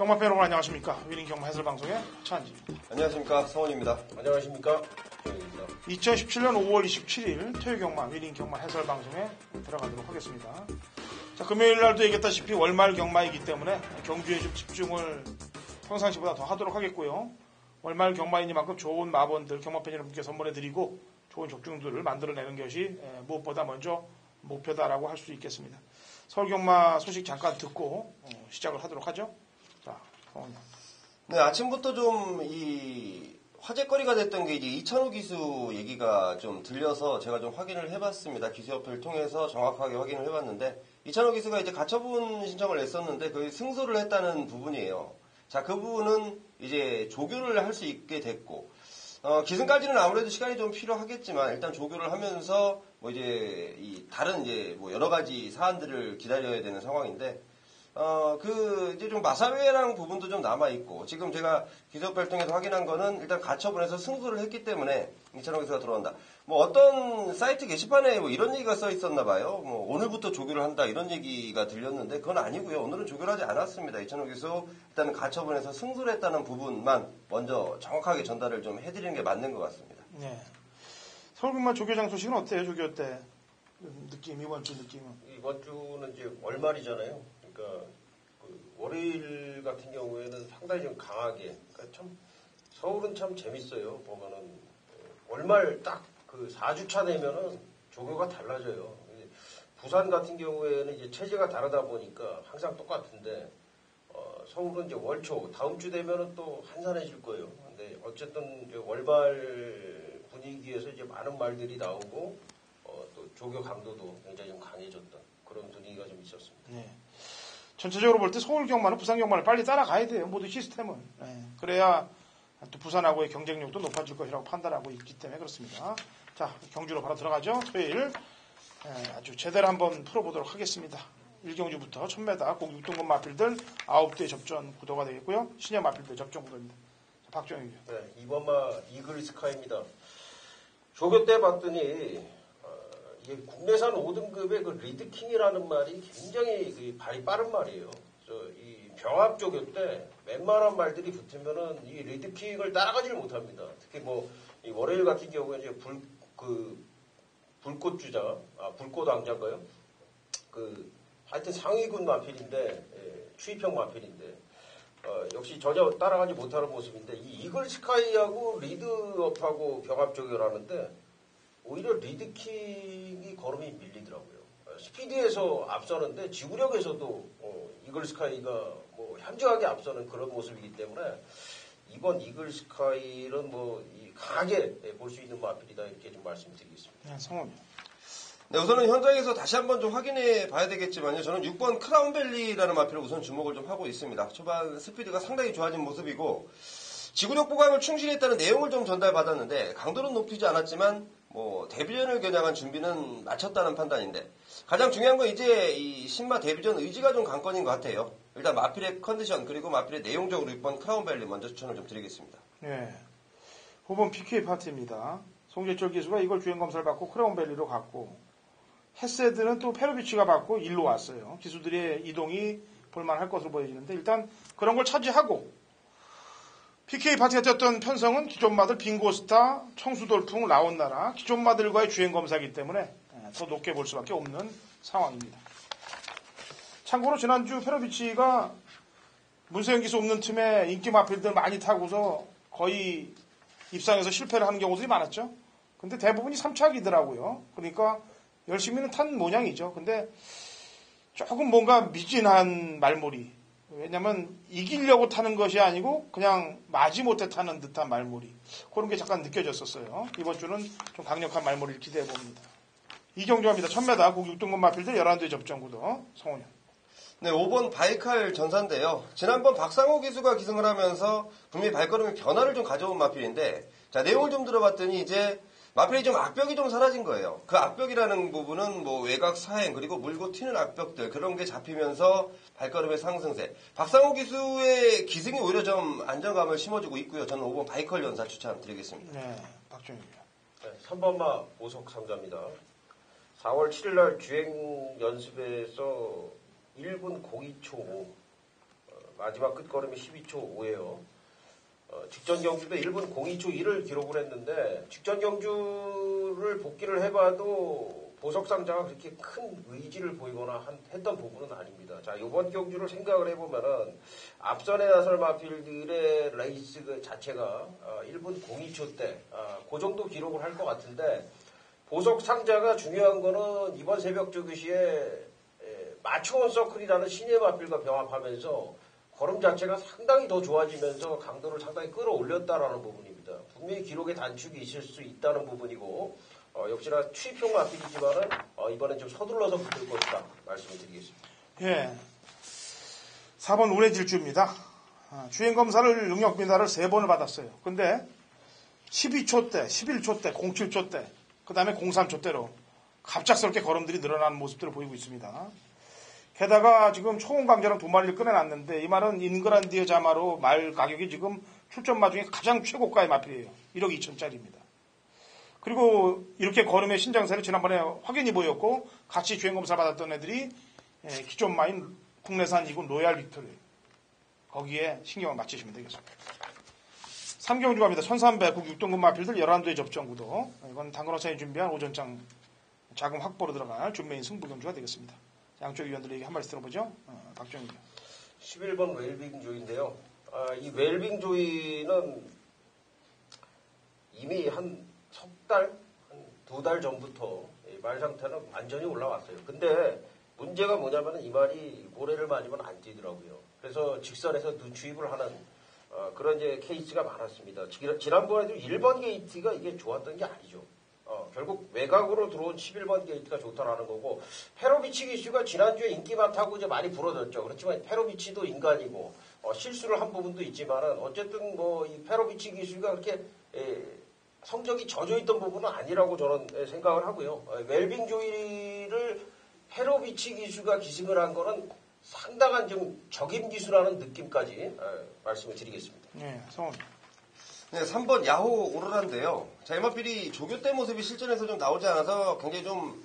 경마팬 여러분 안녕하십니까. 위닝 경마 해설방송의 차한지입니다. 안녕하십니까. 성원입니다. 안녕하십니까. 조영입니다. 2017년 5월 27일 토요경마 위닝 경마 해설방송에 들어가도록 하겠습니다. 자, 금요일 날도 얘기했다시피 월말 경마이기 때문에 경주에 좀 집중을 평상시보다 더 하도록 하겠고요. 월말 경마이니만큼 좋은 마번들 경마팬 여러분께 선물해드리고 좋은 적중들을 만들어내는 것이 무엇보다 먼저 목표다라고 할 수 있겠습니다. 서울경마 소식 잠깐 듣고 시작을 하도록 하죠. 자, 성원님. 네, 아침부터 좀 화제거리가 됐던 게 이제 이찬호 기수 얘기가 좀 들려서 제가 좀 확인을 해봤습니다. 기수협회를 통해서 정확하게 확인을 해봤는데 이찬호 기수가 이제 가처분 신청을 냈었는데 거의 승소를 했다는 부분이에요. 자, 그 부분은 이제 조교를 할 수 있게 됐고 기승까지는 아무래도 시간이 좀 필요하겠지만 일단 조교를 하면서 뭐 이제 다른 이제 뭐 여러 가지 사안들을 기다려야 되는 상황인데 이제 좀 마사회라는 부분도 좀 남아있고, 지금 제가 기소협회를 통해서 확인한 거는 일단 가처분해서 승소를 했기 때문에 이찬호 기수가 들어온다. 뭐 어떤 사이트 게시판에 뭐 이런 얘기가 써 있었나 봐요. 뭐 오늘부터 조교를 한다 이런 얘기가 들렸는데 그건 아니고요. 오늘은 조교를 하지 않았습니다. 이찬호 기수 일단은 가처분해서 승소를 했다는 부분만 먼저 정확하게 전달을 좀 해드리는 게 맞는 것 같습니다. 네. 서울경마 조교장 소식은 어때요? 조교 때 느낌, 이번 주 느낌은? 이번 주는 이제 월말이잖아요. 그러니까 월요일 같은 경우에는 상당히 좀 강하게, 그러니까 참 서울은 참 재밌어요. 보면은 월말 딱 그 4주차 되면은 조교가 달라져요. 부산 같은 경우에는 이제 체제가 다르다 보니까 항상 똑같은데 서울은 이제 월초 다음 주 되면은 또 한산해질 거예요. 근데 어쨌든 이제 월말 분위기에서 이제 많은 말들이 나오고 또 조교 강도도 굉장히 좀 강해졌던 그런 분위기가 좀 있었습니다. 네. 전체적으로 볼 때 서울 경마는 부산 경마를 빨리 따라가야 돼요. 모든 시스템은. 네. 그래야 또 부산하고의 경쟁력도 높아질 것이라고 판단하고 있기 때문에 그렇습니다. 자, 경주로 바로 들어가죠. 토요일 아주 제대로 한번 풀어보도록 하겠습니다. 1경주부터 1000m 꼭 6등급 마필들 9대 접전 구도가 되겠고요. 신형 마필들 접전 구도입니다. 자, 박정희 의원. 네, 이번 마 이글 스카이입니다. 조교 때 봤더니 이게 국내산 5등급의 그 리드킹이라는 말이 굉장히 발이 빠른 말이에요. 이 병합 조교 때 웬만한 말들이 붙으면은 이 리드킹을 따라가지를 못합니다. 특히 뭐 이 월요일 같은 경우에 이제 불꽃주자, 불꽃 왕자인가요? 하여튼 상위군 마필인데, 추위평 마필인데, 역시 전혀 따라가지 못하는 모습인데, 이 이글 스카이하고 리드업하고 병합 조교를 하는데, 오히려 리드킹이 걸음이 밀리더라고요. 스피드에서 앞서는데 지구력에서도 이글 스카이가 뭐 현저하게 앞서는 그런 모습이기 때문에 이번 이글 스카이는 뭐 강하게 볼 수 있는 마필이다 이렇게 좀 말씀드리겠습니다. 네, 성훈이. 네, 우선은 현장에서 다시 한번 좀 확인해 봐야 되겠지만요. 저는 6번 크라운밸리라는 마필을 우선 주목을 좀 하고 있습니다. 초반 스피드가 상당히 좋아진 모습이고 지구력 보강을 충실히 했다는 내용을 좀 전달받았는데 강도는 높이지 않았지만 뭐 데뷔전을 겨냥한 준비는 마쳤다는 판단인데 가장 중요한 건 이제 이 신마 데뷔전 의지가 좀 관건인 것 같아요. 일단 마필의 컨디션 그리고 마필의 내용적으로 6번 크라운밸리 먼저 추천을 좀 드리겠습니다. 네. 5번 PK 파트입니다. 송재철 기수가 이걸 주행 검사를 받고 크라운밸리로 갔고 헤세드는 또 페로비치가 받고 일로 왔어요. 기수들의 이동이 볼만할 것으로 보여지는데 일단 그런 걸 차지하고 PK 파트가 떴던 편성은 기존마들 빙고스타, 청수돌풍, 라온나라 기존마들과의 주행 검사이기 때문에 더 높게 볼 수밖에 없는 상황입니다. 참고로 지난주 페로비치가 문세영 기수 없는 틈에 인기 마필들 많이 타고서 거의 입상에서 실패를 하는 경우들이 많았죠. 근데 대부분이 3착이더라고요. 그러니까 열심히는 탄 모양이죠. 근데 조금 뭔가 미진한 말몰이. 왜냐면 이기려고 타는 것이 아니고 그냥 마지못해 타는 듯한 말몰이. 그런 게 잠깐 느껴졌었어요. 이번 주는 좀 강력한 말몰이를 기대해 봅니다. 이경주입니다. 1000m 국 6등급 마필들 11대 접전구도 성훈현. 네, 5번 바이칼 전사인데요. 지난번 박상호 기수가 기승을 하면서 분명히 발걸음의 변화를 좀 가져온 마필인데 자, 내용을 좀 들어봤더니 이제 마필이 좀 악벽이 좀 사라진 거예요. 그 악벽이라는 부분은 뭐 외곽 사행 그리고 물고 튀는 악벽들 그런 게 잡히면서 발걸음의 상승세. 박상호 기수의 기승이 오히려 좀 안정감을 심어주고 있고요. 저는 5번 바이컬 연사 추천드리겠습니다. 네, 박정희입니다. 네, 3번마 보석 상자입니다. 4월 7일날 주행 연습에서 1분 02초 마지막 끝걸음이 12초 5예요. 직전 경주도 1분 02초 1을 기록을 했는데 직전 경주를 복귀를 해봐도 보석상자가 그렇게 큰 의지를 보이거나 했던 부분은 아닙니다. 자, 이번 경주를 생각을 해보면은 앞선에 나설 마필들의 레이스 자체가 1분 02초 대, 그 정도 기록을 할 것 같은데 보석상자가 중요한 거는 이번 새벽 조교시에 맞춰온 서클이라는 신예 마필과 병합하면서 걸음 자체가 상당히 더 좋아지면서 강도를 상당히 끌어올렸다라는 부분입니다. 분명히 기록에 단축이 있을 수 있다는 부분이고 역시나 취입형 마필이지만은 이번엔 좀 서둘러서 붙을 것이다 말씀을 드리겠습니다. 예. 4번 운해질주입니다. 주행검사를 능력비나를 3번을 받았어요. 근데 12초 대, 11초 대, 07초 대, 그 다음에 03초 대로 갑작스럽게 걸음들이 늘어나는 모습들을 보이고 있습니다. 게다가 지금 초원강자랑 2마리를 꺼내놨는데 이 말은 인그란디어 자마로 말 가격이 지금 출전마 중에 가장 최고가의 마필이에요. 1억 2천짜리입니다. 그리고 이렇게 걸음의 신장세를 지난번에 확연히 보였고 같이 주행검사 받았던 애들이 기존마인 국내산 2군 로얄 빅토리 거기에 신경을 맞추시면 되겠습니다. 3경주 갑니다. 1300, 6등급 마필들 11도의 접전구도 이건 당근호사에 준비한 오전장 자금 확보로 들어갈 준메인 승부경주가 되겠습니다. 양쪽 위원들에게 한 말씀 들어보죠. 박정희. 11번 웰빙 조이인데요. 이 웰빙 조이는 이미 한 석 달, 한 2달 전부터 말 상태는 완전히 올라왔어요. 근데 문제가 뭐냐면 이 말이 모래를 맞으면 안 뛰더라고요. 그래서 직선에서 누추입을 하는 그런 이제 케이스가 많았습니다. 지난번에도 1번 게이트가 이게 좋았던 게 아니죠. 결국 외곽으로 들어온 11번 게이트가 좋다라는 거고 페로비치 기수가 지난주에 인기 많다고 이제 많이 부러졌죠. 그렇지만 페로비치도 인간이고 실수를 한 부분도 있지만은 어쨌든 뭐 이 페로비치 기수가 그렇게 성적이 젖어 있던 부분은 아니라고 저는 생각을 하고요. 웰빙 조이를 페로비치 기수가 기승을 한 거는 상당한 좀 적임 기수라는 느낌까지 말씀을 드리겠습니다. 네, 성원. 네, 3번 야호 오로라인데요. 자, 이 마필이 조교 때 모습이 실전에서 좀 나오지 않아서 굉장히 좀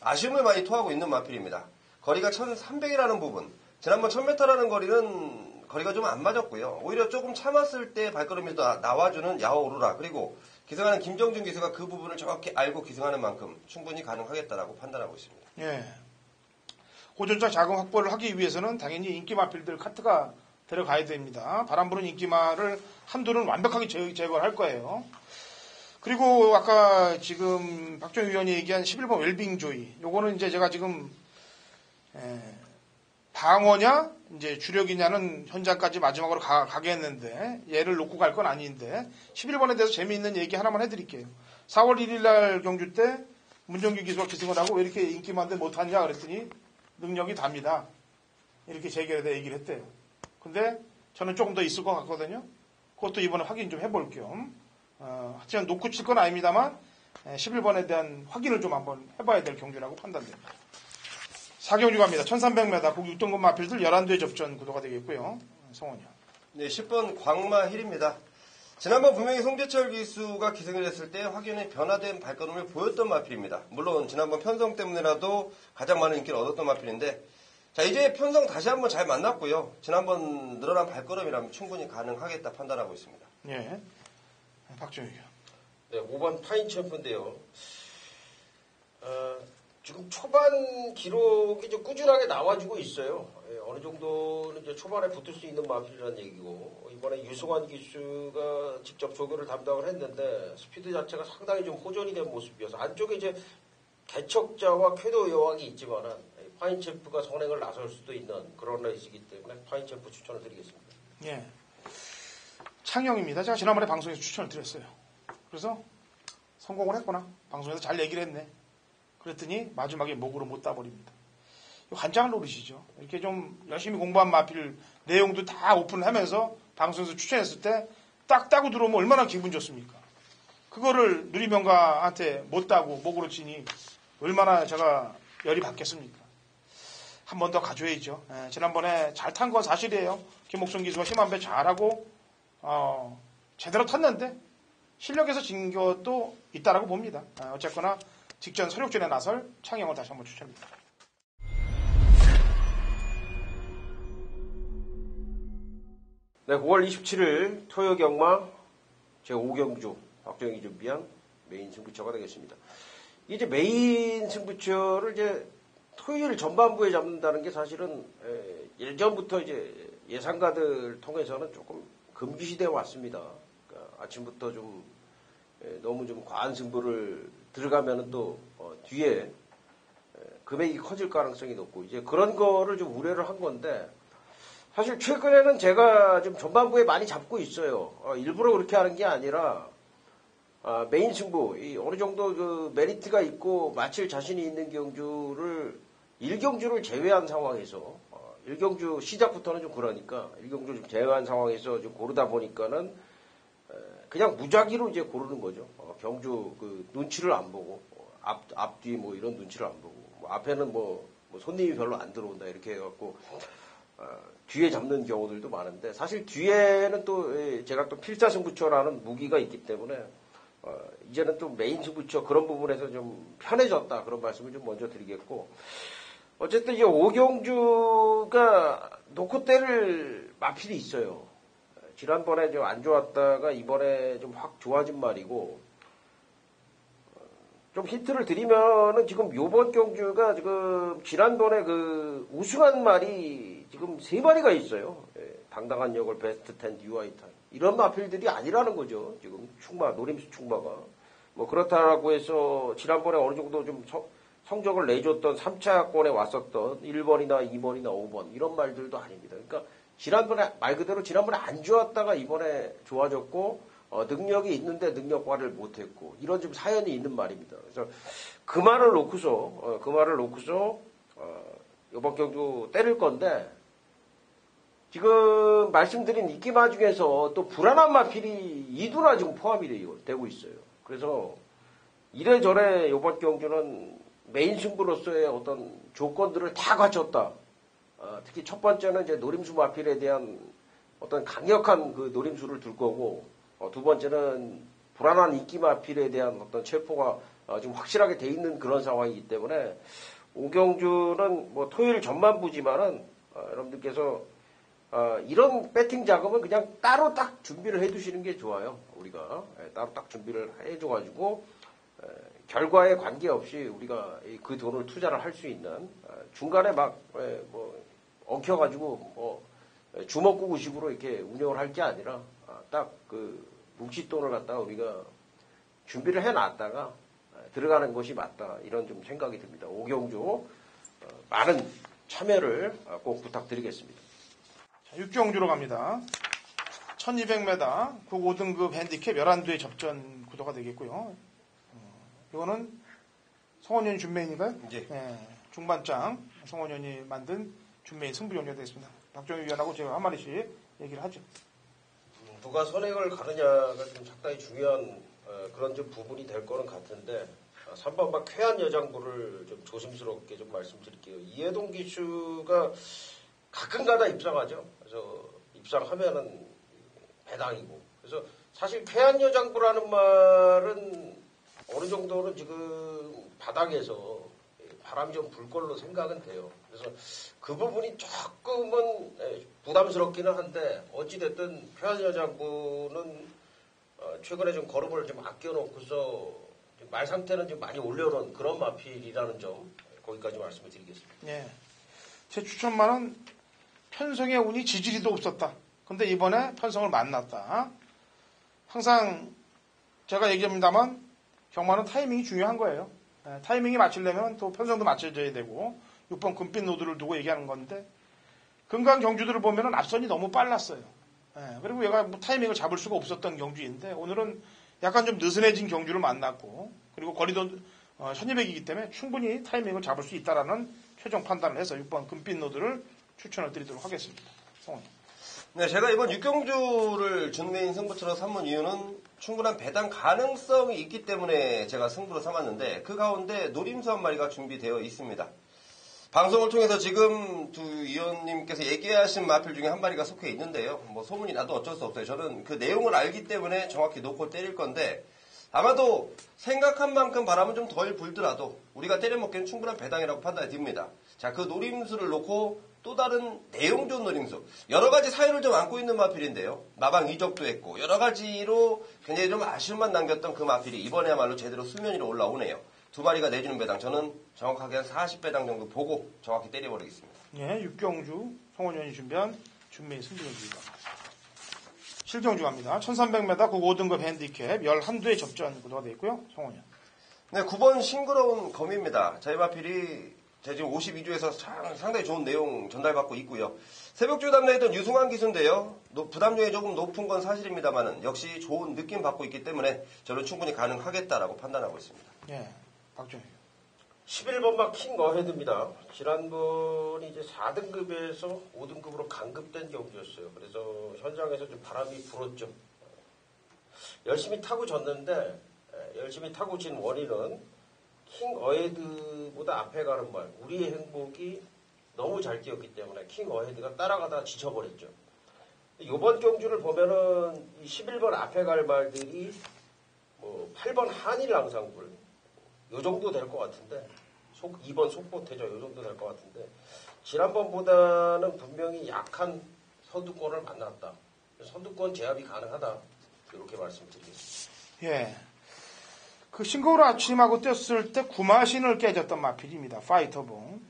아쉬움을 많이 토하고 있는 마필입니다. 거리가 1300이라는 부분. 지난번 1000m라는 거리는 거리가 좀 안 맞았고요. 오히려 조금 참았을 때 발걸음이 나와주는 야호 오로라. 그리고 기승하는 김정준 기수가 그 부분을 정확히 알고 기승하는 만큼 충분히 가능하겠다라고 판단하고 있습니다. 예. 고전자 자금 확보를 하기 위해서는 당연히 인기 마필들 카트가 데려가야 됩니다. 바람 부는 인기마를 한두는 완벽하게 제거를 할 거예요. 그리고 아까 지금 박정희 위원이 얘기한 11번 웰빙 조이. 요거는 이제 제가 지금 방어냐 이제 주력이냐는 현장까지 마지막으로 가게 얘를 놓고 갈 건 아닌데 11번에 대해서 재미있는 얘기 하나만 해드릴게요. 4월 1일 날 경주 때 문정규 기수가 기승을 하고 왜 이렇게 인기만데 못하냐 그랬더니 능력이 답니다. 이렇게 재결에 대해 얘기를 했대요. 근데 저는 조금 더 있을 것 같거든요. 그것도 이번에 확인 좀 해볼 겸. 하여튼 놓고 칠 건 아닙니다만 11번에 대한 확인을 좀 한번 해봐야 될 경주라고 판단됩니다. 4경주 갑니다. 1300m 국 6등급 마필들 11도의 접전 구도가 되겠고요. 성원이요. 네, 10번 광마힐입니다. 지난번 분명히 송재철 기수가 기승을 했을 때 확연히 변화된 발걸음을 보였던 마필입니다. 물론 지난번 편성 때문에라도 가장 많은 인기를 얻었던 마필인데 자, 이제 편성 다시 한번 잘 만났고요. 지난번 늘어난 발걸음이라면 충분히 가능하겠다 판단하고 있습니다. 예. 박정희요. 네, 5번 파인 챔프인데요. 지금 초반 기록이 좀 꾸준하게 나와주고 있어요. 어느 정도는 이제 초반에 붙을 수 있는 마필이라는 얘기고, 이번에 유승환 기수가 직접 조교를 담당을 했는데, 스피드 자체가 상당히 좀 호전이 된 모습이어서, 안쪽에 이제 개척자와 쾌도 여왕이 있지만은, 파인챔프가 선행을 나설 수도 있는 그런 레이스이기 때문에 파인챔프 추천을 드리겠습니다. 예. 창영입니다. 제가 지난번에 방송에서 추천을 드렸어요. 그래서 성공을 했구나. 방송에서 잘 얘기를 했네. 그랬더니 마지막에 목으로 못 따버립니다. 관장을 노리시죠. 이렇게 좀 열심히 공부한 마필 내용도 다 오픈을 하면서 방송에서 추천했을 때 딱 따고 들어오면 얼마나 기분 좋습니까? 그거를 누리명가한테 못 따고 목으로 치니 얼마나 제가 열이 받겠습니까? 한 번 더 가져야죠. 지난번에 잘 탄 건 사실이에요. 김옥순 기수가 심한 배 잘하고 제대로 탔는데 실력에서 진 것도 있다라고 봅니다. 어쨌거나 직전 서력전에 나설 창영을 다시 한번 추천합니다. 네, 9월 27일 토요 경마 제5경주 박정희 준비한 메인 승부처가 되겠습니다. 이제 메인 승부처를 이제 토요일 전반부에 잡는다는 게 사실은 예전부터 이제 예상가들 통해서는 조금 금기시되어 왔습니다. 그러니까 아침부터 좀 너무 좀 과한 승부를 들어가면은 또 뒤에 금액이 커질 가능성이 높고 이제 그런 거를 좀 우려를 한 건데 사실 최근에는 제가 좀 전반부에 많이 잡고 있어요. 일부러 그렇게 하는 게 아니라 메인 승부 어느 정도 그 메리트가 있고 마칠 자신이 있는 경주를 1경주를 제외한 상황에서 1경주 시작부터는 좀 그러니까 1경주 좀 제외한 상황에서 좀 고르다 보니까는 그냥 무작위로 이제 고르는 거죠. 경주 그 눈치를 안 보고 앞뒤 뭐 이런 눈치를 안 보고 앞에는 뭐 손님이 별로 안 들어온다 이렇게 해갖고 뒤에 잡는 경우들도 많은데 사실 뒤에는 또 제가 또 필사승부처라는 무기가 있기 때문에 이제는 또 메인 승부처 그런 부분에서 좀 편해졌다 그런 말씀을 좀 먼저 드리겠고 어쨌든 이제 오경주가 놓고 때릴 마필이 있어요. 지난번에 좀 안 좋았다가 이번에 좀 확 좋아진 말이고 좀 힌트를 드리면은 지금 요번 경주가 지금 지난번에 그 우승한 말이 지금 3마리가 있어요. 당당한 역을 베스트 10 UI 타임. 이런 마필들이 아니라는 거죠. 지금 충마, 노림수 충마가. 뭐 그렇다라고 해서 지난번에 어느 정도 좀 성적을 내줬던 3차권에 왔었던 1번이나 2번이나 5번 이런 말들도 아닙니다. 그러니까 지난번에 말 그대로 지난번에 안 좋았다가 이번에 좋아졌고 능력이 있는데 능력과를 못했고 이런 좀 사연이 있는 말입니다. 그래서 그 말을 놓고서 이번 경주 때릴 건데 지금 말씀드린 이끼마 중에서 또 불안한 마필이 2두나 지금 포함이 되고 있어요. 그래서 이래저래 이번 경주는 메인 승부로서의 어떤 조건들을 다 갖췄다. 특히 첫 번째는 이제 노림수 마필에 대한 어떤 강력한 그 노림수를 둘 거고, 두 번째는 불안한 인기 마필에 대한 어떤 체포가 좀 확실하게 돼 있는 그런 상황이기 때문에 오경주는 뭐 토요일 전반부지만은 여러분들께서 이런 배팅 자금은 그냥 따로 딱 준비를 해두시는 게 좋아요. 우리가 따로 딱 준비를 해줘가지고 결과에 관계없이 우리가 그 돈을 투자를 할 수 있는 중간에 막 뭐 엉켜가지고 뭐 주먹구구식으로 이렇게 운영을 할 게 아니라 딱 그 뭉칫돈을 갖다가 우리가 준비를 해놨다가 들어가는 것이 맞다 이런 좀 생각이 듭니다. 오경주 많은 참여를 꼭 부탁드리겠습니다. 자, 6경주로 갑니다. 1200m 그 5등급 핸디캡 11두의 접전 구도가 되겠고요. 이거는 성원현 준메인인가요? 네. 중반장 성원현이 만든 준메인 승부 경기가 되겠습니다. 박정희 위원하고 제가 한 마디씩 얘기를 하죠. 누가 선행을 가느냐가 좀 상당히 중요한 그런 좀 부분이 될 거는 같은데 3번 막 쾌한 여장부를 좀 조심스럽게 좀 말씀드릴게요. 이해동 기수가 가끔가다 입상하죠. 그래서 입상하면은 배당이고. 그래서 사실 쾌한 여장부라는 말은 어느 정도는 지금 바닥에서 바람이 좀 불 걸로 생각은 돼요. 그래서 그 부분이 조금은 부담스럽기는 한데 어찌됐든 쾌한 여장부는 최근에 좀 걸음을 좀 아껴놓고서 말 상태는 좀 많이 올려놓은 그런 마필이라는 점 거기까지 말씀을 드리겠습니다. 예. 제 추천만은 편성의 운이 지지리도 없었다. 근데 이번에 편성을 만났다. 항상 제가 얘기합니다만 경마는 타이밍이 중요한 거예요. 타이밍이 맞추려면 또 편성도 맞춰져야 되고 6번 금빛 노드를 두고 얘기하는 건데 금강 경주들을 보면은 앞선이 너무 빨랐어요. 그리고 얘가 뭐 타이밍을 잡을 수가 없었던 경주인데 오늘은 약간 좀 느슨해진 경주를 만났고 그리고 거리도 1200이기 때문에 충분히 타이밍을 잡을 수 있다라는 최종 판단을 해서 6번 금빛 노드를 추천을 드리도록 하겠습니다. 성원. 네, 제가 이번 6경주를 준메인 승부처로 삼은 이유는 충분한 배당 가능성이 있기 때문에 제가 승부로 삼았는데 그 가운데 노림수 한 마리가 준비되어 있습니다. 방송을 통해서 지금 두 위원님께서 얘기하신 마필 중에 한 마리가 속해 있는데요. 뭐 소문이 나도 어쩔 수 없어요. 저는 그 내용을 알기 때문에 정확히 놓고 때릴 건데 아마도 생각한 만큼 바람은 좀 덜 불더라도 우리가 때려먹기는 충분한 배당이라고 판단이 듭니다. 자, 그 노림수를 놓고 또 다른 내용 좋은 노림수. 여러 가지 사연을 좀 안고 있는 마필인데요. 마방 이적도 했고 여러 가지로 굉장히 좀 아쉬움만 남겼던 그 마필이 이번에야말로 제대로 수면 위로 올라오네요. 두 마리가 내주는 배당 저는 정확하게 한 40배당 정도 보고 정확히 때려버리겠습니다. 예, 육경주, 송원현이 준비한 준메이 승부경주입니다. 실경주 갑니다. 1300m 국 5등급 핸디캡 11두의 접전 구도가 되어 있고요. 송원현. 네, 9번 싱그러운 검입니다. 저희 마필이 제가 지금 52주에서 상당히 좋은 내용 전달받고 있고요. 새벽주 담내했던 유승환 기수인데요. 부담률이 조금 높은 건 사실입니다만은 역시 좋은 느낌 받고 있기 때문에 저는 충분히 가능하겠다라고 판단하고 있습니다. 예, 박정희. 11번막 킹 어헤드입니다. 지난번이 이제 4등급에서 5등급으로 강급된 경기였어요. 그래서 현장에서 좀 바람이 불었죠. 열심히 타고 졌는데, 열심히 타고 진 원인은 킹 어헤드보다 앞에 가는 말, 우리의 행복이 너무 잘 뛰었기 때문에 킹 어헤드가 따라가다 지쳐버렸죠. 이번 경주를 보면은 이 11번 앞에 갈 말들이 뭐 8번 한일 랑상불 요 정도 될 것 같은데 2번 속보태죠. 요 정도 될 것 같은데 지난번보다는 분명히 약한 선두권을 만났다. 선두권 제압이 가능하다. 이렇게 말씀드리겠습니다. 예. 그 싱거울 아침하고 뛰었을 때 구마신을 깨졌던 마필입니다. 파이터봉.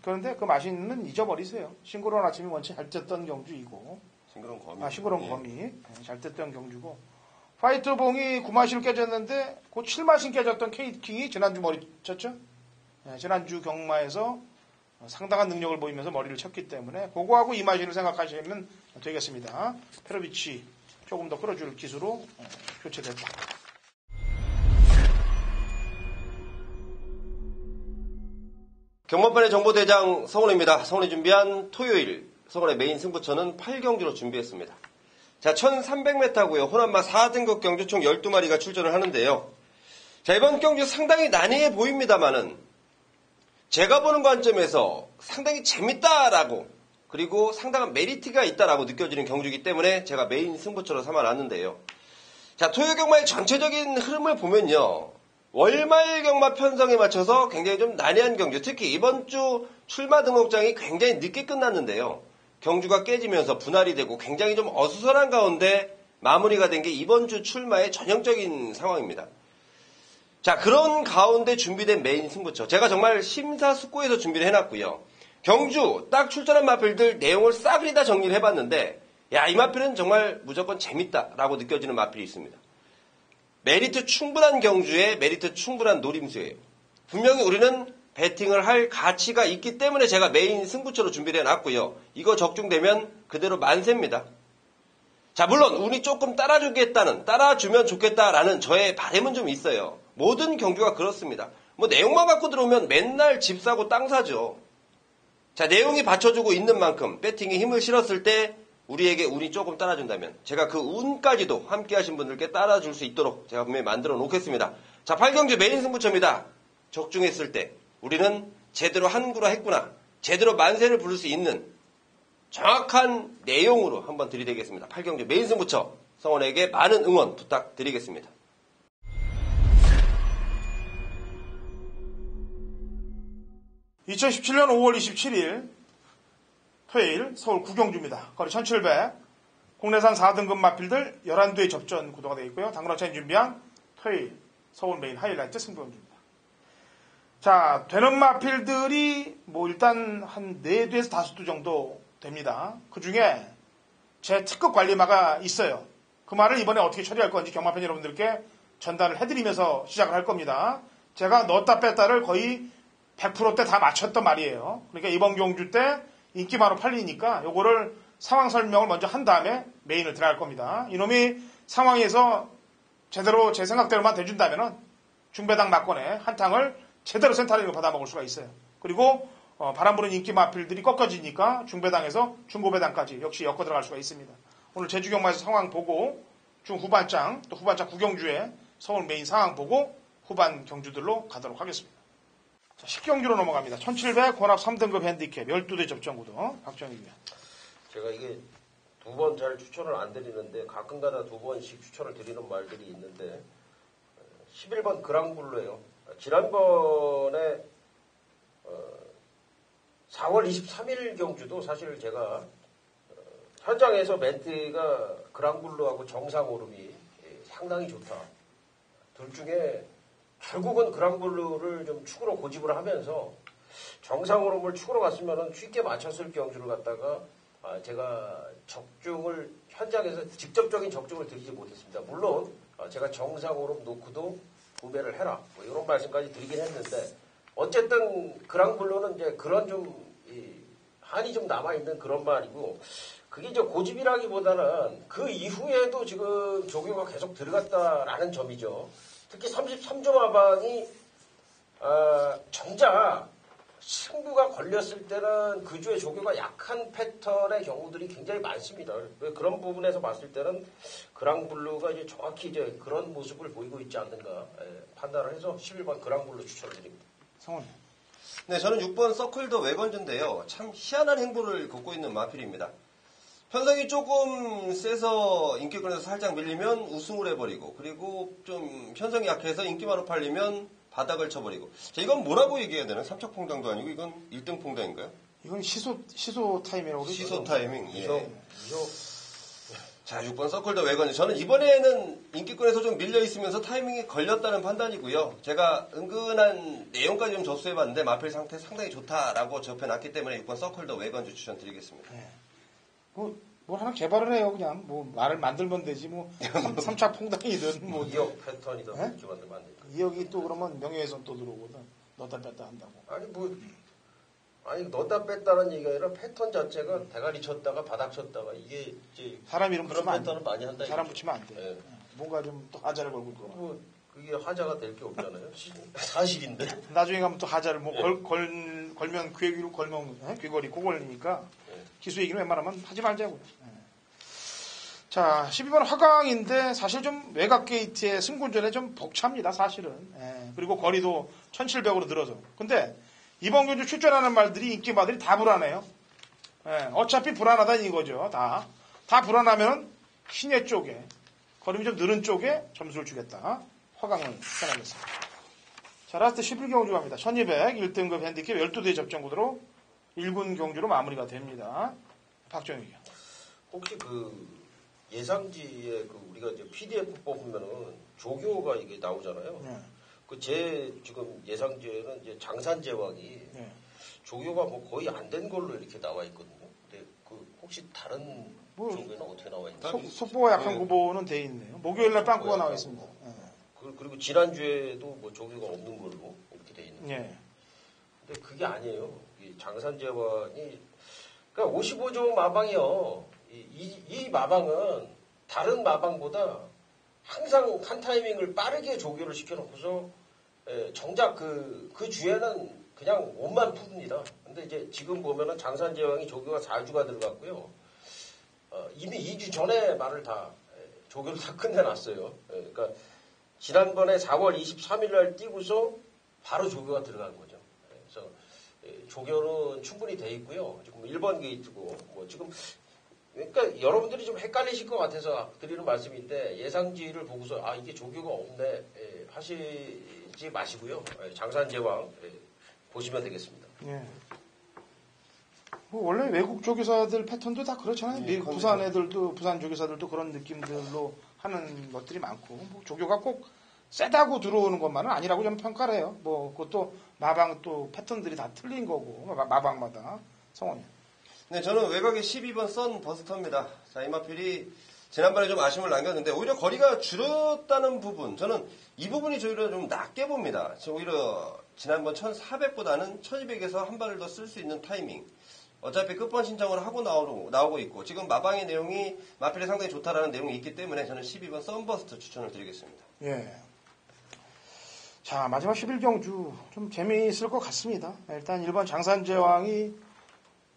그런데 그 마신은 잊어버리세요. 싱거울 아침이 원체 잘 뛰었던 경주이고. 싱그러운 검이. 싱거운 검이 잘 뛰었던 경주고. 파이터봉이 구마신을 깨졌는데 그 7마신 깨졌던 케이킹이 지난주 머리 쳤죠. 예, 지난주 경마에서 상당한 능력을 보이면서 머리를 쳤기 때문에 그거하고 이 마신을 생각하시면 되겠습니다. 페로비치 조금 더 끌어줄 기수로 교체됐다. 경마판의 정보대장 성훈입니다. 성훈이 준비한 토요일 성훈의 메인 승부처는 8경주로 준비했습니다. 자, 1300m고요. 호남마 4등급 경주 총 12마리가 출전을 하는데요. 자, 이번 경주 상당히 난해해 보입니다만은 제가 보는 관점에서 상당히 재밌다라고 그리고 상당한 메리트가 있다라고 느껴지는 경주이기 때문에 제가 메인 승부처로 삼아놨는데요. 자, 토요 경마의 전체적인 흐름을 보면요. 월말 경마 편성에 맞춰서 굉장히 좀 난해한 경주, 특히 이번 주 출마 등록장이 굉장히 늦게 끝났는데요. 경주가 깨지면서 분할이 되고 굉장히 좀 어수선한 가운데 마무리가 된 게 이번 주 출마의 전형적인 상황입니다. 자, 그런 가운데 준비된 메인 승부처. 제가 정말 심사숙고해서 준비를 해놨고요. 경주 딱 출전한 마필들 내용을 싸그리 다 정리를 해봤는데 야, 이 마필은 정말 무조건 재밌다라고 느껴지는 마필이 있습니다. 메리트 충분한 경주에 메리트 충분한 노림수예요. 분명히 우리는 배팅을 할 가치가 있기 때문에 제가 메인 승부처로 준비를 해놨고요. 이거 적중되면 그대로 만세입니다. 자, 물론 운이 조금 따라주면 좋겠다라는 저의 바람은 좀 있어요. 모든 경주가 그렇습니다. 뭐 내용만 갖고 들어오면 맨날 집 사고 땅 사죠. 자, 내용이 받쳐주고 있는 만큼 배팅에 힘을 실었을 때 우리에게 운이 조금 따라준다면 제가 그 운까지도 함께 하신 분들께 따라줄 수 있도록 제가 분명히 만들어 놓겠습니다. 자, 8경주 메인 승부처입니다. 적중했을 때 우리는 제대로 한구라 했구나. 제대로 만세를 부를 수 있는 정확한 내용으로 한번 들이대겠습니다. 8경주 메인 승부처 성원에게 많은 응원 부탁드리겠습니다. (2017년 5월 27일) 토요일 서울 구경주입니다. 거리 1700 국내산 4등급 마필들 11두의 접전 구도가 되어 있고요. 당근화차인 준비한 토요일 서울 메인 하이라이트 승부경주입니다. 자, 되는 마필들이 뭐 일단 한 4두에서 5두 정도 됩니다. 그 중에 제 특급 관리마가 있어요. 그 말을 이번에 어떻게 처리할 건지 경마팬 여러분들께 전달을 해드리면서 시작을 할 겁니다. 제가 넣었다 뺐다를 거의 100%대 다 맞췄단 말이에요. 그러니까 이번 경주 때 인기마로 팔리니까 요거를 상황 설명을 먼저 한 다음에 메인을 들어갈 겁니다. 이놈이 상황에서 제대로 제 생각대로만 돼준다면은 중배당 막권에 한탕을 제대로 센터링을 받아먹을 수가 있어요. 그리고 바람 부는 인기 마필들이 꺾어지니까 중배당에서 중고배당까지 역시 엮어 들어갈 수가 있습니다. 오늘 제주경마에서 상황 보고 중후반장 또 후반장 구경주에 서울 메인 상황 보고 후반 경주들로 가도록 하겠습니다. 자, 10경주로 넘어갑니다. 1700 혼합 3등급 핸디캡 12대 접전구도 박정희 위원. 제가 이게 2번 잘 추천을 안 드리는데 가끔가다 2번씩 추천을 드리는 말들이 있는데 11번 그랑블루예요. 지난번에 4월 23일 경주도 사실 제가 현장에서 멘트가 그랑블루하고 정상오름이 상당히 좋다. 둘 중에 결국은 그랑블루를 좀 축으로 고집을 하면서 정상오름을 축으로 갔으면 쉽게 맞췄을 경주를 갖다가 제가 적중을 현장에서 직접적인 적중을 드리지 못했습니다. 물론 제가 정상오름 놓고도 구매를 해라 뭐 이런 말씀까지 드리긴 했는데 어쨌든 그랑블루는 이제 그런 좀 한이 좀 남아있는 그런 말이고 그게 이제 고집이라기보다는 그 이후에도 지금 조교가 계속 들어갔다라는 점이죠. 특히 33조 마방이 정작 승부가 걸렸을 때는 그 주에 조교가 약한 패턴의 경우들이 굉장히 많습니다. 그런 부분에서 봤을 때는 그랑블루가 이제 정확히 이제 그런 모습을 보이고 있지 않는가 판단을 해서 11번 그랑블루 추천을 드립니다. 성훈. 네, 저는 6번 서클 더 웨건즈인데요. 참 희한한 행보를 걷고 있는 마필입니다. 현상이 조금 세서 인기권에서 살짝 밀리면 우승을 해버리고 그리고 좀 현상이 약해서 인기마로 팔리면 바닥을 쳐버리고 자, 이건 뭐라고 얘기해야 되나? 3차 퐁당도 아니고 이건 1등 퐁당인가요? 이건 시소 타임이라고 그러죠. 시소 타이밍. 예. 이거 자, 6번 서클 더 웨건즈. 저는 이번에는 인기권에서 좀 밀려있으면서 타이밍이 걸렸다는 판단이고요. 제가 은근한 내용까지 좀 접수해봤는데 마필 상태 상당히 좋다라고 접해놨기 때문에 6번 서클 더 웨건즈 추천드리겠습니다. 네. 뭐 하나 개발을 해요. 그냥 뭐 말을 만들면 되지. 뭐 3차 퐁당이든 뭐 2억 패턴이든 네? 그렇게 만들면 안 되니까. 2억이 또 그러면 명예훼손 또 들어오거든. 넣다 뺐다 한다고. 아니 넣다 뺐다는 얘기가 아니라 패턴 자체가 대가리 쳤다가 바닥 쳤다가 이게 이제 사람 이름 그런 붙이면 안 돼. 패턴은 많이 한다. 사람 이거죠. 붙이면 안 돼. 예. 뭔가 좀 또 하자를 걸고 있거나. 뭐 그게 하자가 될 게 없잖아요. 사실인데. 나중에 가면 또 하자를 뭐 걸면 귀에 걸면 귀걸이 고 걸리니까 기수 얘기는 웬만하면 하지 말자고요. 자, 12번 화강인데 사실 좀 외곽 게이트의 승군전에 좀 벅찹니다. 사실은. 그리고 거리도 1700으로 늘어서. 근데 이번 경주 출전하는 말들이 인기마들이 다 불안해요. 어차피 불안하다는 이거죠. 다 불안하면 신예 쪽에 거림이 좀 느는 쪽에 점수를 주겠다. 화강을 선하겠습니다. 자, 라스트 11경주 갑니다. 1200 1등급 핸디캡 12대 접전구도로 1군 경주로 마무리가 됩니다. 박정희. 혹시 그 예상지에 그 우리가 이제 PDF 뽑으면은 조교가 이게 나오잖아요. 네. 그 제 지금 예상지에는 이제 장산제왕이 네. 조교가 뭐 거의 안 된 걸로 이렇게 나와 있거든요. 근데 그 혹시 다른 뭐 조교는 어떻게 나와 있나요? 속보가 약한 후보는 돼 있네요. 목요일날 빵꾸가 나와 있습니다. 그리고 지난주에도 뭐 조교가 없는 걸로 이렇게 돼 있는. 예. 근데 그게 아니에요. 이 장산제왕이 그러니까 55조 마방이요. 이 마방은 다른 마방보다 항상 한 타이밍을 빠르게 조교를 시켜놓고서 정작 그 주에는 그냥 옷만 풉니다. 근데 이제 지금 보면은 장산제왕이 조교가 4주가 들어갔고요. 이미 2주 전에 말을 다 조교를 다 끝내놨어요. 그러니까 지난번에 4월 23일 날 뛰고서 바로 조교가 들어간 거죠. 그래서 조교는 충분히 돼 있고요. 지금 1번 게이트고 뭐 지금 그러니까 여러분들이 좀 헷갈리실 것 같아서 드리는 말씀인데 예상지를 보고서 이게 조교가 없네 하시지 마시고요. 장산제왕 보시면 되겠습니다. 예. 뭐 원래 외국 조교사들 패턴도 다 그렇잖아요. 미국 부산 애들도 부산 조교사들도 그런 느낌들로 하는 것들이 많고 뭐 조교가 꼭 세다고 들어오는 것만은 아니라고 저는 평가를 해요. 뭐 그것도 마방 또 패턴들이 다 틀린 거고 마방마다. 성원이. 네, 저는 외곽의 12번 선 버스터입니다. 자, 이마필이 지난번에 좀 아쉬움을 남겼는데 오히려 거리가 줄었다는 부분, 저는 이 부분이 오히려 좀 낮게 봅니다. 오히려 지난번 1400보다는 1200에서 한 발을 더 쓸 수 있는 타이밍. 어차피 끝번 신청을 하고 나오고 있고 지금 마방의 내용이 마필이 상당히 좋다라는 내용이 있기 때문에 저는 12번 썬버스트 추천을 드리겠습니다. 예. 자, 마지막 11경주 좀 재미있을 것 같습니다. 일단 1번 장산제왕이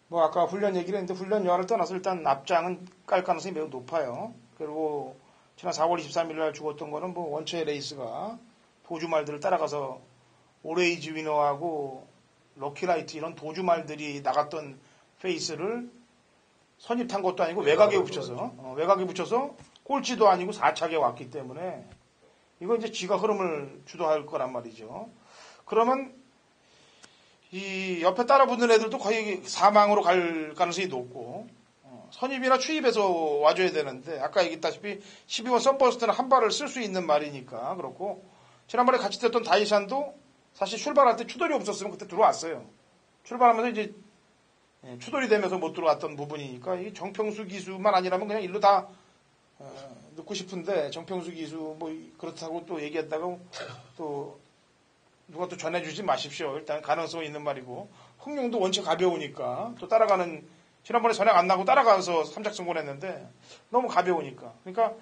뭐 아까 훈련 얘기를 했는데 훈련 여하를 떠나서 일단 납장은 깔 가능성이 매우 높아요. 그리고 지난 4월 23일 날 죽었던 거는 뭐 원체 레이스가 도주말들을 따라가서 오레이즈 위너하고 럭키라이트 이런 도주말들이 나갔던 페이스를 선입탄 것도 아니고 외곽에 붙여서 꼴찌도 아니고 4착에 왔기 때문에 이거 이제 지가 흐름을 주도할 거란 말이죠. 그러면 이 옆에 따라 붙는 애들도 거의 사망으로 갈 가능성이 높고, 선입이나 추입에서 와줘야 되는데, 아까 얘기했다시피 12번 썬버스트는 한 발을 쓸 수 있는 말이니까 그렇고, 지난번에 같이 뛰었던 다이샨도 사실 출발할 때 추돌이 없었으면 그때 들어왔어요. 출발하면서 이제 추돌이 되면서 못 들어왔던 부분이니까, 이 정평수 기수만 아니라면 그냥 일로 다 넣고 싶은데, 정평수 기수 뭐 그렇다고 또 얘기했다가 또 누가 또 전해주지 마십시오. 일단 가능성이 있는 말이고, 흥룡도 원체 가벼우니까 또 따라가는, 지난번에 전향 안 나고 따라가서 3작 성공했는데 너무 가벼우니까, 그러니까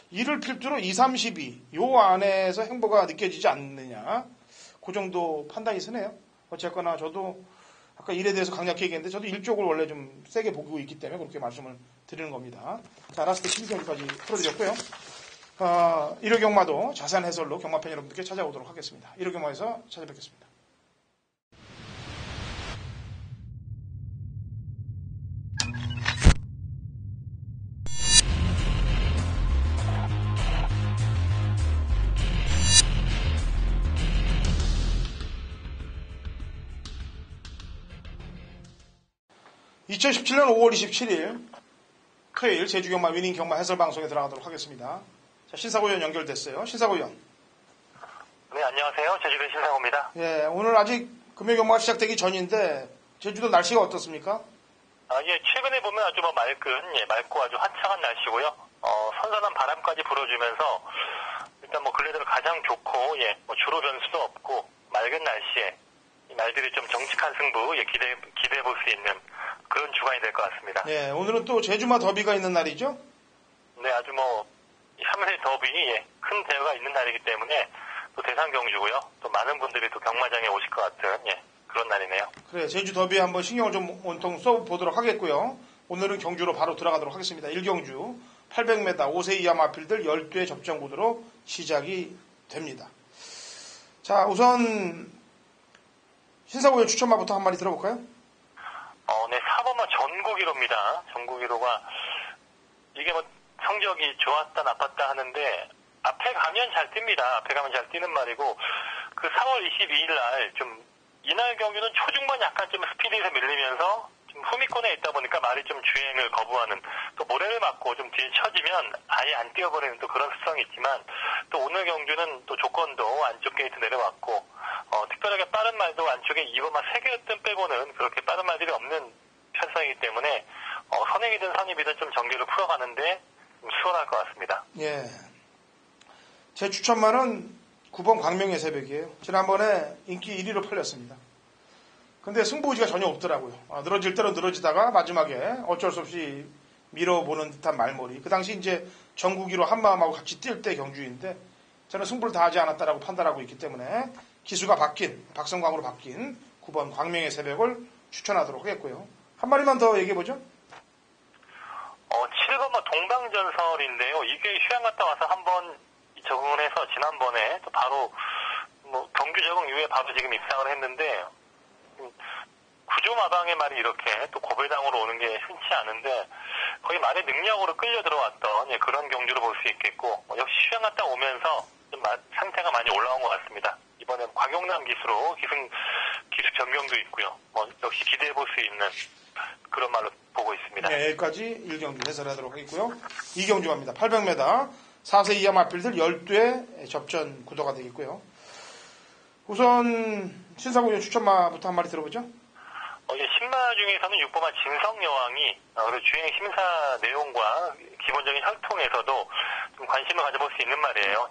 이를 필두로 2, 32, 요 안에서 행보가 느껴지지 않느냐, 그 정도 판단이 서네요. 어쨌거나 저도 아까 일에 대해서 강력히 얘기했는데, 저도 일쪽을 원래 좀 세게 보고 있기 때문에 그렇게 말씀을 드리는 겁니다. 자, 라스트 12경기까지 풀어드렸고요. 1호 경마도 자세한 해설로 경마팬 여러분들께 찾아오도록 하겠습니다. 1호 경마에서 찾아뵙겠습니다. (2017년 5월 27일) 토요일 제주경마 위닝 경마 해설 방송에 들어가도록 하겠습니다. 자, 신사고 의원 연결됐어요. 신사고 의원. 네, 안녕하세요. 제주도 신사고입니다. 예, 오늘 아직 금요 경마가 시작되기 전인데 제주도 날씨가 어떻습니까? 예, 최근에 보면 아주 맑고 아주 화창한 날씨고요. 선선한 바람까지 불어주면서 일단 근래 들어 가장 좋고, 주로 변수도 없고 맑은 날씨에 이 말들이 좀 정직한 승부 기대해 볼 수 있는 그런 주간이 될 것 같습니다. 예, 오늘은 또 제주마 더비가 있는 날이죠? 네, 아주 삼세 더비, 큰 대회가 있는 날이기 때문에 또 대상 경주고요. 또 많은 분들이 또 경마장에 오실 것 같은, 그런 날이네요. 그래, 제주 더비에 한번 신경을 좀 온통 써보도록 하겠고요. 오늘은 경주로 바로 들어가도록 하겠습니다. 1경주 800m 5세 이하 마필들 12회 접전 구도로 시작이 됩니다. 자, 우선 신사고의 추천마부터 한 마디 들어볼까요? 네, 4번마 전국 1호입니다. 전국 1호가 이게 성적이 좋았다 나빴다 하는데 앞에 가면 잘 뜁니다. 앞에 가면 잘 뛰는 말이고, 그 4월 22일 날 이날 경기는 초중반 약간 좀 스피드에서 밀리면서 좀 후미권에 있다 보니까 말이 좀 주행을 거부하는, 또 모래를 맞고 좀 뒤에 쳐지면 아예 안 뛰어버리는 또 그런 습성이 있지만, 또 오늘 경주는 또 조건도 안쪽 게이트 내려왔고, 특별하게 빠른 말도 안쪽에 2번마 3개의 뜸 빼고는 그렇게 빠른 말들이 없는 편성이기 때문에 선행이든 선입이든 좀 전개를 풀어가는데 좀 수월할 것 같습니다. 예. 제 추천말은 9번 광명의 새벽이에요. 지난번에 인기 1위로 팔렸습니다. 근데 승부의지가 전혀 없더라고요. 늘어질 대로 늘어지다가 마지막에 어쩔 수 없이 밀어보는 듯한 말머리. 그 당시 이제 전국 1호 한마음하고 같이 뛸 때 경주인데, 저는 승부를 다하지 않았다라고 판단하고 있기 때문에 기수가 바뀐, 박성광으로 바뀐 9번 광명의 새벽을 추천하도록 하겠고요. 한 마리만 더 얘기해보죠. 7번마 동방전설인데요. 이게 휴양 갔다 와서 한번 적응을 해서 지난번에 또 바로 경주 적응 이후에 바로 지금 입상을 했는데, 구조마방의 말이 이렇게 또 고배당으로 오는 게 흔치 않은데 거의 말의 능력으로 끌려 들어왔던 그런 경주로 볼 수 있겠고, 역시 휴양 갔다 오면서 좀 상태가 많이 올라온 것 같습니다. 이번엔 곽용남 기수로 기수 변경도 있고요. 역시 기대해 볼 수 있는 그런 말로 보고 있습니다. 네, 여기까지 1경주 해설하도록 하겠고요. 2경주 갑니다. 800m 4세 이하 마필들 12회 접전 구도가 되겠고요. 우선 신사고 추천마부터 한 마디 들어보죠. 신마 중에서는 6번마 진성여왕이 주행 심사 내용과 기본적인 혈통에서도 좀 관심을 가져볼 수 있는 말이에요.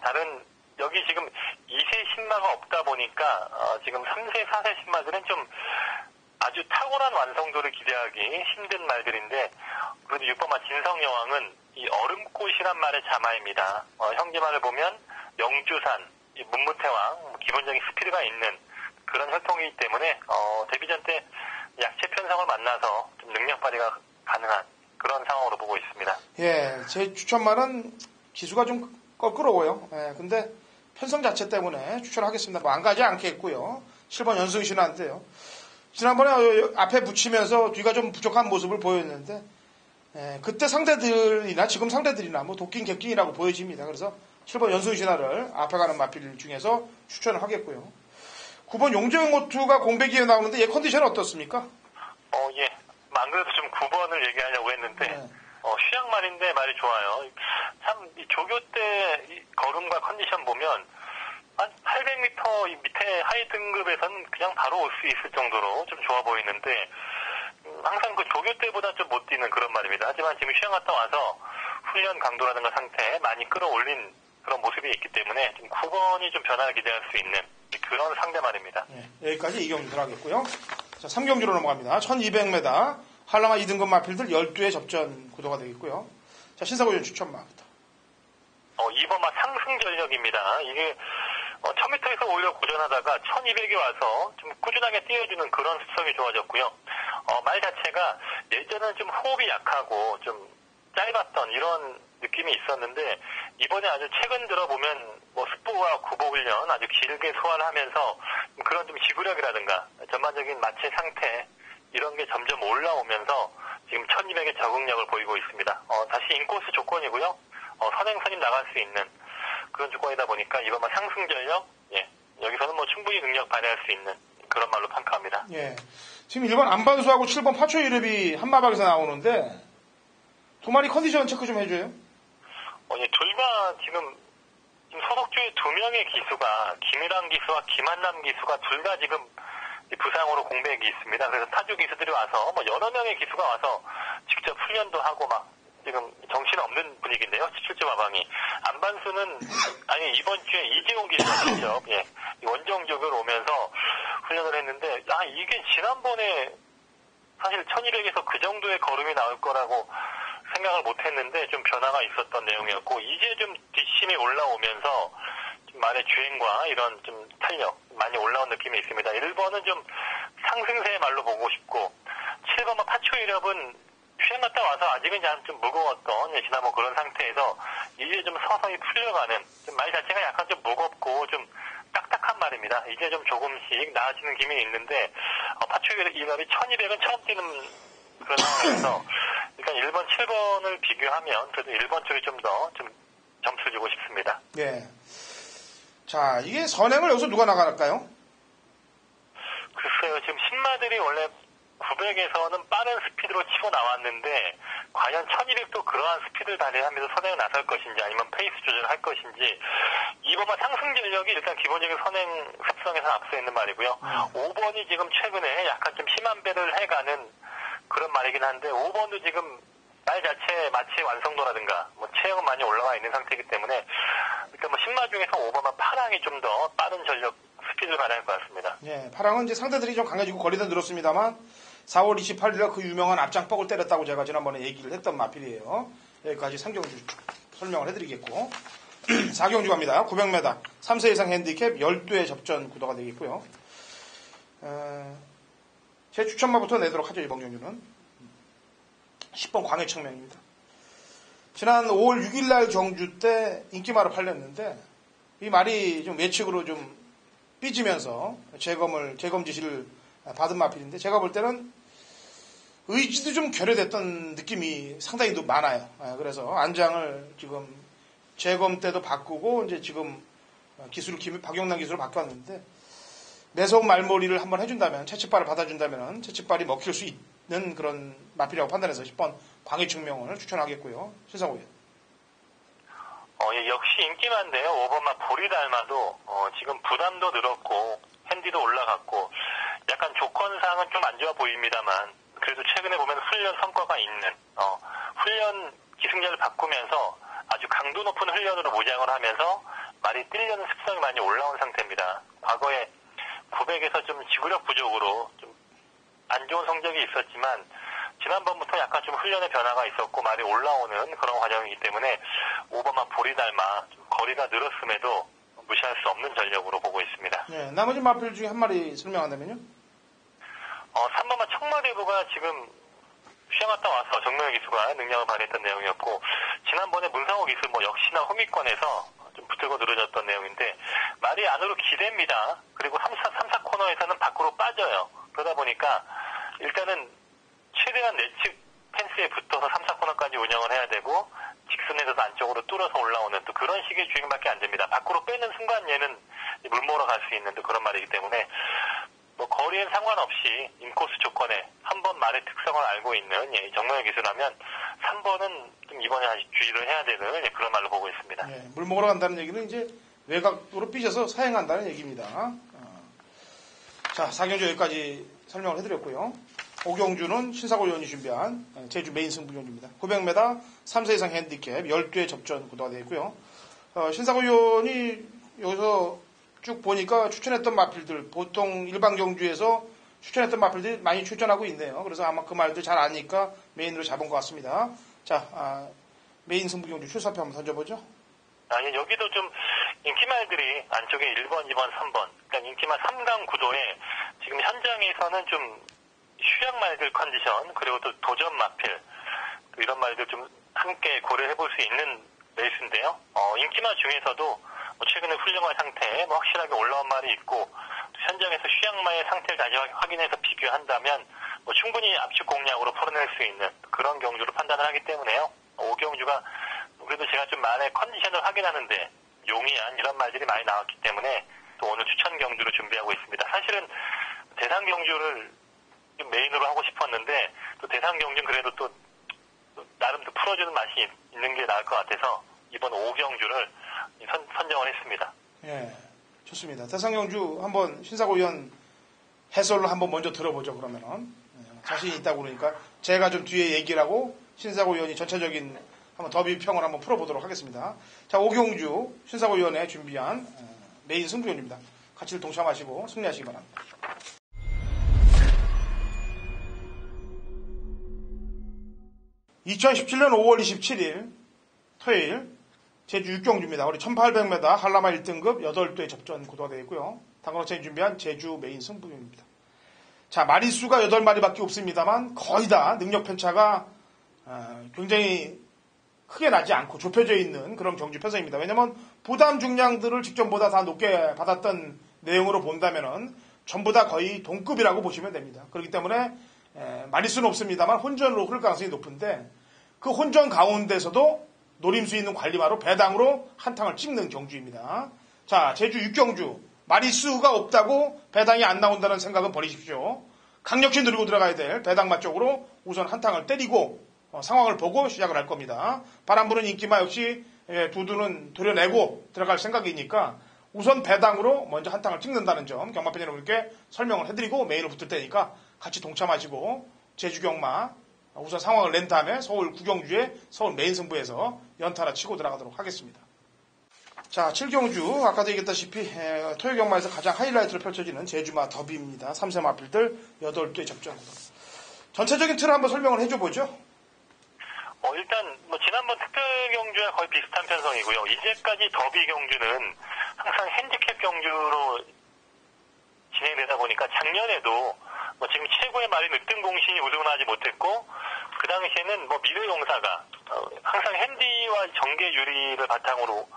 여기 지금 2세 신마가 없다 보니까 지금 3세, 4세 신마들은 좀 아주 탁월한 완성도를 기대하기 힘든 말들인데, 그래도 6번마 진성여왕은 이 얼음꽃이란 말의 자마입니다. 형제말을 보면 영주산, 문무태왕, 기본적인 스피드가 있는 그런 혈통이기 때문에 데뷔전 때 약체 편성을 만나서 좀 능력 발휘가 가능한 그런 상황으로 보고 있습니다. 예, 제 추천말은 기수가 좀 껄끄러워요. 예, 근데 편성 자체 때문에 추천하겠습니다. 안 가지 않겠고요. 7번 연승신화인데요. 지난번에 앞에 붙이면서 뒤가 좀 부족한 모습을 보였는데, 그때 상대들이나 지금 상대들이나 도끼인 객끼이라고 보여집니다. 그래서 7번 연승신화를 앞에 가는 마필 중에서 추천을 하겠고요. 9번 용재영 모투가 공백이에 나오는데 얘 컨디션은 어떻습니까? 예. 안 그래도 좀 9번을 얘기하려고 했는데, 네. 휴양말인데 말이 좋아요. 참, 이 조교 때 이 걸음과 컨디션 보면, 한 800m 이 밑에 하이 등급에서는 그냥 바로 올 수 있을 정도로 좀 좋아 보이는데, 항상 그 조교 때보다 좀 못 뛰는 그런 말입니다. 하지만 지금 휴양 갔다 와서 훈련 강도라든가 상태 많이 끌어올린 그런 모습이 있기 때문에 지금 9번이 좀 변화를 기대할 수 있는 그런 상대 말입니다. 네, 여기까지 2경주 들어가겠고요. 자, 3경주로 넘어갑니다. 1200m 한라마 2등급 마필들 12회 접전 구도가 되겠고요. 자, 신사고전 추천마부터. 2번마 상승 전력입니다. 이게 1000m에서 오히려 고전하다가 1200에 와서 좀 꾸준하게 뛰어주는 그런 습성이 좋아졌고요. 말 자체가 예전에는 좀 호흡이 약하고 좀 짧았던 이런 느낌이 있었는데 이번에 아주 최근 들어보면 뭐 습보와 구보 훈련 아주 길게 소화를 하면서 그런 좀 지구력이라든가 전반적인 마체 상태 이런 게 점점 올라오면서 지금 1200의 적응력을 보이고 있습니다. 다시 인코스 조건이고요. 선행선임 나갈 수 있는 그런 조건이다 보니까 이번만 상승 전력, 여기서는 뭐 충분히 능력 발휘할 수 있는 그런 말로 평가합니다. 예. 지금 1번 안반수하고 7번 파초 이름이 한마박에서 나오는데 두 마리 컨디션 체크 좀 해줘요. 둘 다 지금 소속주의 2명의 기수가 김일환 기수와 김한남 기수가 둘 다 지금 부상으로 공백이 있습니다. 그래서 타주 기수들이 와서 뭐 여러 명의 기수가 와서 직접 훈련도 하고 막 지금 정신없는 분위기인데요. 17주 마방이. 안반수는 이번 주에 이재용 기수가 직접 원정 조교로 오면서 훈련을 했는데 이게 지난번에 사실 1200에서 그 정도의 걸음이 나올 거라고 생각을 못했는데 좀 변화가 있었던 내용이었고 이제 좀 뒷심이 올라오면서 좀 말의 주행과 이런 좀 탄력 많이 올라온 느낌이 있습니다. 1번은 좀 상승세의 말로 보고 싶고 7번은 파초 이력은 휴양 갔다 와서 아직은 좀 무거웠던 지난번 그런 상태에서 이제 좀 서서히 풀려가는 좀 말 자체가 약간 좀 무겁고 좀 딱딱한 말입니다. 이제 좀 조금씩 나아지는 기미는 있는데 파초 이력이 1200은 처음 뛰는 그런 상황에서 일단 1번, 7번을 비교하면 그래도 1번 쪽이 좀 더 좀 점수를 주고 싶습니다. 예. 자, 이게 선행을 여기서 누가 나갈까요? 글쎄요, 지금 신마들이 원래 900에서는 빠른 스피드로 치고 나왔는데 과연 1200도 그러한 스피드를 발휘하면서 선행을 나설 것인지 아니면 페이스 조절을 할 것인지 2번만 상승 전력이 일단 기본적인 선행 습성에서 앞서 있는 말이고요. 5번이 지금 최근에 약간 좀 심한 배를 해가는 그런 말이긴 한데 5번도 지금 말 자체 마치 완성도라든가 뭐 체형은 많이 올라와 있는 상태이기 때문에 일단 뭐 신마 중에서 5번만 파랑이 좀 더 빠른 전력 스피드를 발휘할 것 같습니다. 예, 파랑은 이제 상대들이 좀 강해지고 거리도 늘었습니다만 4월 28일에 그 유명한 앞장뻑을 때렸다고 제가 지난번에 얘기를 했던 마필이에요. 여기까지 3경주 설명을 해드리겠고 4경주 갑니다. 900m 3세 이상 핸디캡 12회 접전 구도가 되겠고요. 제 추천마부터 내도록 하죠. 이번 경주는 10번 광해청명입니다. 지난 5월 6일날 경주 때 인기말을 팔렸는데 이 말이 좀 예측으로 좀 삐지면서 재검 지시를 받은 마필인데 제가 볼 때는 의지도 좀 결여됐던 느낌이 상당히 많아요. 그래서 안장을 지금 재검 때도 바꾸고 이제 지금 박용남 기술을 바꿨는데 매서운 말머리를 한번 해준다면 채찍발을 받아준다면 채찍발이 먹힐 수 있는 그런 마필이라고 판단해서 10번 광해청명을 추천하겠고요. 신상호요. 역시 인기만데요. 5번만 볼이 닮아도 지금 부담도 늘었고 핸디도 올라갔고 약간 조건상은 좀 안 좋아 보입니다만 그래도 최근에 보면 훈련 성과가 있는 훈련 기승자를 바꾸면서 아주 강도 높은 훈련으로 모장을 하면서 말이 뛰려는 습성이 많이 올라온 상태입니다. 과거에 900에서 좀 지구력 부족으로 좀 안 좋은 성적이 있었지만 지난번부터 약간 좀 훈련의 변화가 있었고 말이 올라오는 그런 과정이기 때문에 5번만 볼이 닮아 좀 거리가 늘었음에도 무시할 수 없는 전력으로 보고 있습니다. 네, 나머지 마필 중에 한 마리 설명한다면요? 3번만 청마대부가 지금 휴양 갔다 와서 정명의 기수가 능력을 발휘했던 내용이었고 지난번에 문상호 기수 역시나 호미권에서 좀 붙들고 늘어졌던 내용인데 말이 안으로 기댑니다. 그리고 3사 코너에서는 밖으로 빠져요. 그러다 보니까 일단은 최대한 내측 펜스에 붙어서 3사 코너까지 운영을 해야 되고 직선에서 안쪽으로 뚫어서 올라오는 또 그런 식의 주행밖에 안 됩니다. 밖으로 빼는 순간 얘는 물모로 갈 수 있는 그런 말이기 때문에 뭐 거리엔 상관없이 인코스 조건에 한 번 말의 특성을 알고 있는 정명현 기수라면 3번은 좀 이번에 아직 주의를 해야 되는 그런 말로 보고 있습니다. 물 먹으러 간다는 얘기는 이제 외곽으로 삐져서 사행한다는 얘기입니다. 자, 4경주 여기까지 설명을 해드렸고요. 오경주는 신사고 의원이 준비한 제주 메인 승부 경주입니다. 900m 3세 이상 핸디캡 12회 접전 구도가 되어 있고요. 신사고 의원이 여기서 쭉 보니까 추천했던 마필들, 보통 일반 경주에서 추천했던 마필들이 많이 출전하고 있네요. 그래서 아마 그 말도 잘 아니까 메인으로 잡은 것 같습니다. 자, 메인 승부 경주 출사표 한번 던져보죠. 여기도 좀 인기말들이 안쪽에 1번, 2번, 3번, 그러니까 인기말 3강 구도에 지금 현장에서는 좀 휴양말들 컨디션, 그리고 또 도전 마필, 이런 말들 좀 함께 고려해 볼 수 있는 레이스인데요. 인기말 중에서도 최근에 훌륭한 상태, 확실하게 올라온 말이 있고, 현장에서 휴양마의 상태를 다시 확인해서 비교한다면, 충분히 압축 공략으로 풀어낼 수 있는 그런 경주로 판단을 하기 때문에요. 오경주가, 그래도 제가 좀 말의 컨디션을 확인하는데, 용이한 이런 말들이 많이 나왔기 때문에, 또 오늘 추천 경주로 준비하고 있습니다. 사실은 대상 경주를 메인으로 하고 싶었는데, 또 대상 경주는 그래도 또, 나름 또 풀어주는 맛이 있는 게 나을 것 같아서, 이번 오경주를 선정을 했습니다. 예, 좋습니다. 대상경주 한번 신사고 의원 해설로 한번 먼저 들어보죠. 그러면은 자신이 있다고 그러니까 제가 좀 뒤에 얘기를 하고 신사고 의원이 전체적인 한번 더비 평을 한번 풀어보도록 하겠습니다. 자, 오경주 신사고 의원에 준비한 메인 승부전입니다. 같이 동참하시고 승리하시기 바랍니다. 2017년 5월 27일 토요일 제주 6경주입니다. 우리 1800m 한라마 1등급 8대 접전 구도가 되어 있고요. 당근호체이 준비한 제주 메인 승부전입니다. 자, 마리수가 8마리밖에 없습니다만 거의 다 능력 편차가 굉장히 크게 나지 않고 좁혀져 있는 그런 경주 편성입니다. 왜냐하면 부담 중량들을 직전보다 다 높게 받았던 내용으로 본다면은 전부 다 거의 동급이라고 보시면 됩니다. 그렇기 때문에 마리수는 없습니다만 혼전으로 흐를 가능성이 높은데 그 혼전 가운데서도 노림수 있는 관리마로 배당으로 한탕을 찍는 경주입니다. 자, 제주 6경주 마리수가 없다고 배당이 안 나온다는 생각은 버리십시오. 강력히 누리고 들어가야 될 배당마 쪽으로 우선 한탕을 때리고 상황을 보고 시작을 할 겁니다. 바람 부는 인기마 역시 두두는 도려내고 들어갈 생각이니까 우선 배당으로 먼저 한탕을 찍는다는 점 경마팬 여러분께 설명을 해드리고 메인을 붙을 테니까 같이 동참하시고 제주 경마 우선 상황을 낸 다음에 서울 구경주에 서울 메인 승부에서 연타라 치고 들어가도록 하겠습니다. 자, 7경주 아까도 얘기했다시피 토요 경마에서 가장 하이라이트로 펼쳐지는 제주마 더비입니다. 3세 마필들 8개 접전. 전체적인 틀을 한번 설명을 해줘보죠. 일단 지난번 특별 경주와 거의 비슷한 편성이고요. 이제까지 더비 경주는 항상 핸디캡 경주로 진행되다 보니까 작년에도 지금 최고의 말이 늦뜬 공신이 우승을 하지 못했고 그 당시에는 미래용사가 항상 핸디와 정계 유리를 바탕으로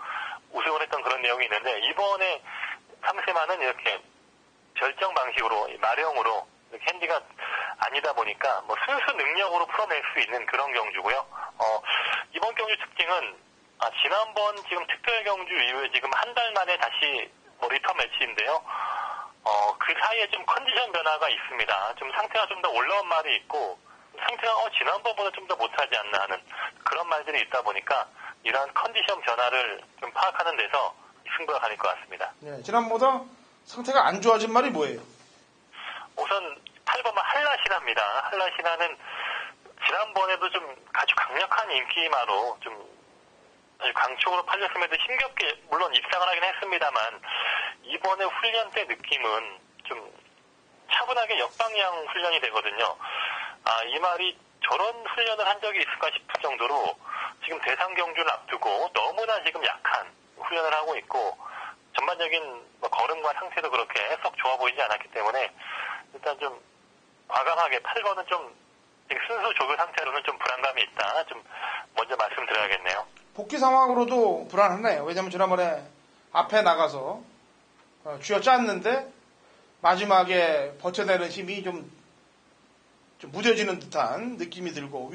우승을 했던 그런 내용이 있는데 이번에 3세마는 이렇게 결정 방식으로 말형으로 핸디가 아니다 보니까 순수 능력으로 풀어낼 수 있는 그런 경주고요. 이번 경주 특징은 지난번 지금 특별 경주 이후에 지금 한 달 만에 다시 리턴 매치인데요. 그 사이에 좀 컨디션 변화가 있습니다. 좀 상태가 좀 더 올라온 말이 있고, 상태가 지난번보다 좀 더 못하지 않나 하는 그런 말들이 있다 보니까, 이러한 컨디션 변화를 좀 파악하는 데서 승부가 갈릴 것 같습니다. 네, 지난번보다 상태가 안 좋아진 말이 뭐예요? 우선 8번은 한라신화입니다. 한라신화는 지난번에도 좀 아주 강력한 인기마로 좀 아주 강촉으로 팔렸음에도 힘겹게 물론 입상을 하긴 했습니다만 이번에 훈련 때 느낌은 좀 차분하게 역방향 훈련이 되거든요. 이 말이 저런 훈련을 한 적이 있을까 싶을 정도로 지금 대상 경주를 앞두고 너무나 지금 약한 훈련을 하고 있고 전반적인 걸음과 상태도 그렇게 썩 좋아 보이지 않았기 때문에 일단 좀 과감하게 8번은 좀 순수 조교 상태로는 좀 불안감이 있다. 좀 먼저 말씀드려야겠네요. 복귀 상황으로도 불안하네요. 왜냐하면 지난번에 앞에 나가서 쥐어짰는데 마지막에 버텨내는 힘이 좀 무뎌지는 듯한 느낌이 들고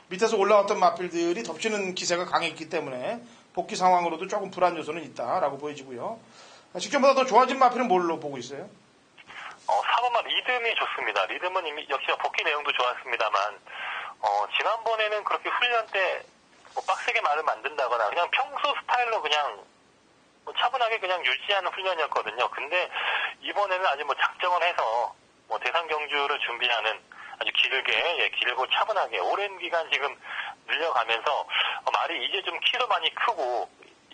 밑에서 올라왔던 마필들이 덮치는 기세가 강했기 때문에 복귀 상황으로도 조금 불안 요소는 있다라고 보여지고요. 직전보다 더 좋아진 마필은 뭘로 보고 있어요? 4번만 리듬이 좋습니다. 리듬은 이미 역시 복귀 내용도 좋았습니다만, 지난번에는 그렇게 훈련 때 뭐 빡세게 말을 만든다거나 그냥 평소 스타일로 그냥 뭐 차분하게 그냥 유지하는 훈련이었거든요. 근데 이번에는 아주 뭐 작정을 해서 뭐 대상 경주를 준비하는 아주 길고 차분하게 오랜 기간 지금 늘려가면서 말이 이제 좀 키도 많이 크고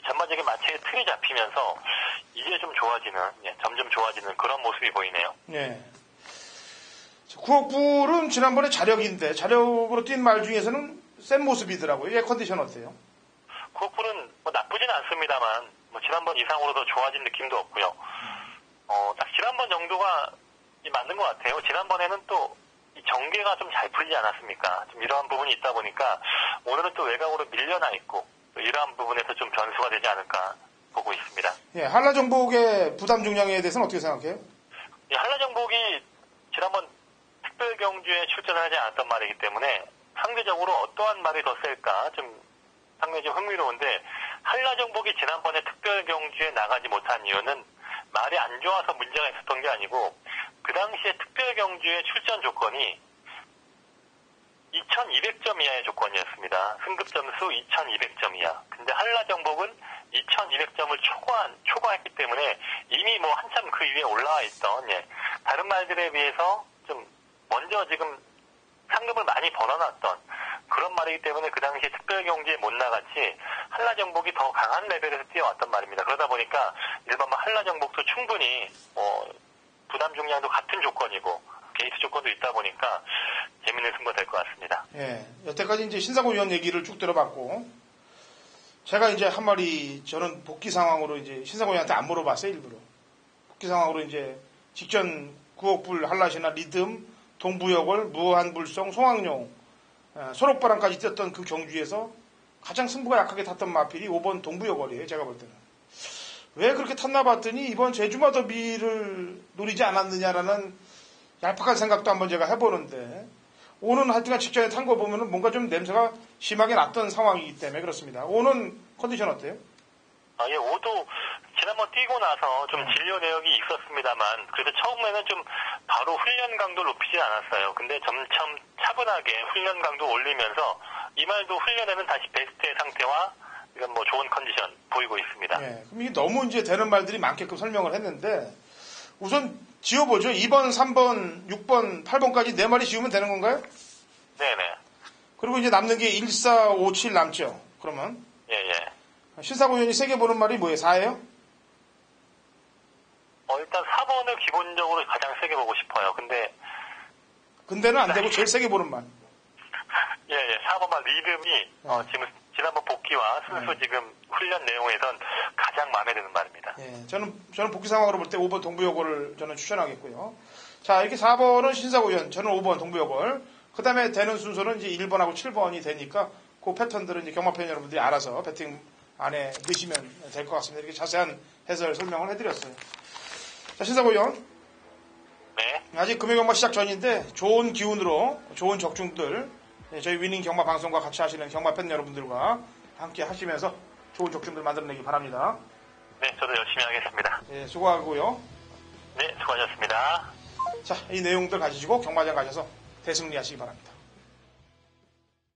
전반적인 마체의 틀이 잡히면서 이제 좀 좋아지는, 점점 좋아지는 그런 모습이 보이네요. 네. 구억불은 지난번에 자력인데 자력으로 뛴 말 중에서는 센 모습이더라고요. 얘 컨디션 어때요? 구억불은 뭐 나쁘진 않습니다만 뭐 지난번 이상으로 더 좋아진 느낌도 없고요. 딱 지난번 정도가 맞는 것 같아요. 지난번에는 또 이 정계가 좀 잘 풀리지 않았습니까? 좀 이러한 부분이 있다 보니까 오늘은 또 외곽으로 밀려나 있고 이러한 부분에서 좀 변수가 되지 않을까 보고 있습니다. 예, 한라정복의 부담 중량에 대해서는 어떻게 생각해요? 예, 한라정복이 지난번 특별 경주에 출전을 하지 않았단 말이기 때문에 상대적으로 어떠한 말이 더 셀까 좀 상당히 좀 흥미로운데 한라정복이 지난번에 특별 경주에 나가지 못한 이유는 말이 안 좋아서 문제가 있었던 게 아니고 그 당시에 특별 경주의 출전 조건이 2200점 이하의 조건이었습니다. 승급 점수 2200점 이하. 근데 한라정복은 2200점을 초과했기 때문에 이미 뭐 한참 그 위에 올라와 있던, 다른 말들에 비해서 좀 먼저 지금 상금을 많이 벌어놨던 그런 말이기 때문에 그 당시에 특별 경기에 못 나갔지 한라정복이 더 강한 레벨에서 뛰어왔단 말입니다. 그러다 보니까 일반 한라정복도 충분히 부담 중량도 같은 조건이고 게이트 조건도 있다 보니까 재밌는 승부가 될 것 같습니다. 예, 여태까지 이제 신사고 위원 얘기를 쭉 들어봤고 제가 이제 한 마리 저는 복귀 상황으로 이제 신사고 위원한테 안 물어봤어요 일부러. 복귀 상황으로 이제 직전 구억불, 한라시나 리듬, 동부여골, 무한불성, 송악룡, 소록바람까지 뛰었던 그 경주에서 가장 승부가 약하게 탔던 마필이 5번 동부여골이에요. 제가 볼 때는. 왜 그렇게 탔나 봤더니 이번 제주마 더비를 노리지 않았느냐라는 얄팍한 생각도 한번 제가 해보는데 오는 하여튼간 직전에 탄 거 보면은 뭔가 좀 냄새가 심하게 났던 상황이기 때문에 그렇습니다. 오는 컨디션 어때요? 예, 5도 지난번 뛰고 나서 좀 진료 내역이 있었습니다만 그래서 처음에는 좀 바로 훈련 강도를 높이지 않았어요. 근데 점점 차분하게 훈련 강도 올리면서 이 말도 훈련에는 다시 베스트의 상태와 이건 뭐 좋은 컨디션 보이고 있습니다. 예, 그럼 이게 너무 이제 되는 말들이 많게끔 설명을 했는데 우선 지어보죠. 2번, 3번, 6번, 8번까지 4마리 지우면 되는 건가요? 네네. 그리고 이제 남는 게 1, 4, 5, 7 남죠. 그러면 예. 신사고위원이 세게 보는 말이 뭐예요? 4예요? 일단 4번을 기본적으로 가장 세게 보고 싶어요. 근데는 안 되고 제일 세게 보는 말. 예. 4번만 리듬이 지금 지난번 복귀와 순수 지금 훈련 내용에선 가장 마음에 드는 말입니다. 예, 저는 복귀 상황으로 볼 때 5번 동부여골을 저는 추천하겠고요. 자, 이렇게 4번은 신사고위원, 저는 5번 동부여골. 그 다음에 되는 순서는 이제 1번하고 7번이 되니까 그 패턴들은 이제 경마팬 여러분들이 알아서 배팅 안에 넣으시면 될 것 같습니다. 이렇게 자세한 해설 설명을 해드렸어요. 자, 신사고위원. 네. 아직 금요경마 시작 전인데 좋은 기운으로 좋은 적중들 저희 위닝 경마 방송과 같이 하시는 경마팬 여러분들과 함께 하시면서 좋은 적중들 만들어내기 바랍니다. 네, 저도 열심히 하겠습니다. 예, 수고하고요. 네, 수고하셨습니다. 자, 이 내용들 가지시고 경마장 가셔서 대승리하시기 바랍니다.